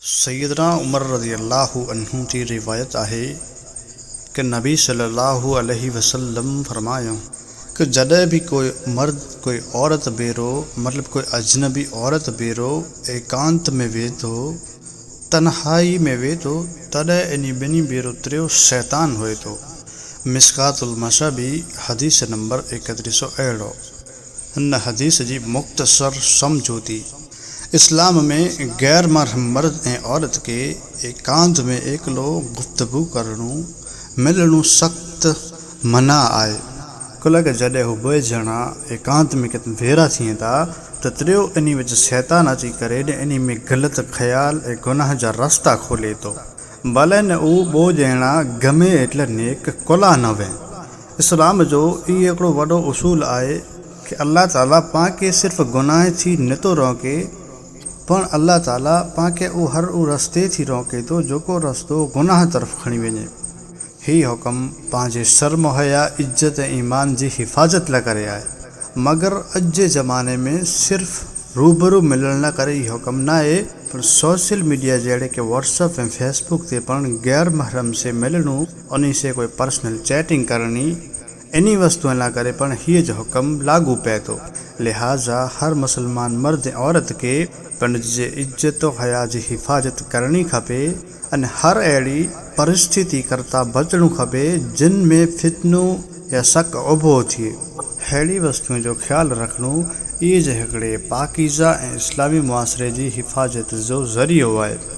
सैयदना उमर रज़ियल्लाहु अन्हु जी रिवायत आहे कि नबी सल्लल्लाहु अलैहि वसल्लम फरमायो कि जॾहिं भी कोई मर्द कोई औरत बेरो मतलब कोई अजनबी औरत बेरो एकांत में वेठो तन्हाई में वेठो तॾहिं इन ॿिनी बेरो त्रियो शैतान होए थो। मिस्कातुल मशबी हदीस नंबर 31 हिन हदीस जी मुख्तसर समझोती। इस्लाम में गैर महरम मर्द ऐं औरत के एकांत में एकलो गुफ्तगू करणु मिलणु सख्त मना आहे। कुल के जॾहिं हू ॿ ॼणा एकांत में किथे वेरा थियनि था त त्रियो इन विच शैतान अची करे इन में ग़लत ख़्याल ऐं गुनाह जा रस्ता खोले थो। भले न उहो ॿ ॼणा गमे एटले नेक कोला न वे। इस्लाम जो इहो हिकिड़ो वॾो उसूल आहे कि अल्लाह ताला पाण सिर्फ़ गुनाह थी नथो रोके पण अल्लाह ताला पाण हर रस्ते थी रोके थो जेको रस्तो गुनाह तरफ़ खणी वञे। ही हुकम पंहिंजे शर्म हया इज्जत ऐं ईमान जी हिफ़ाज़त लाइ करे आहे, मगर अॼु जे ज़माने में सिर्फ़ रूबरू मिलण लाइ करे ही हुकम न आहे पर सोशल मीडिया जहिड़े कि व्हाट्सअप ऐं फेसबुक ते पण गैर महरम से मिलणु उन से कोई पर्सनल चैटिंग करणी इन वस्तुअ लाइ करे पण हीअ जो हुकम लागू पए थो। लिहाज़ा हर मुसलमान मर्द ऐं औरत के पंहिंजे इज्जत हया जी हिफ़ाज़त करणी खपे अने हर अहिड़ी परिस्थिति करता बचणु खपे जिन में फितनो या शक उभो थिए। अहिड़ी वस्तुओं जो ख़्यालु रखणु इहे जे हिकिड़े पाकीज़ा ऐं इस्लामी मुआसरे जी हिफ़ाज़त जो ज़रियो आहे।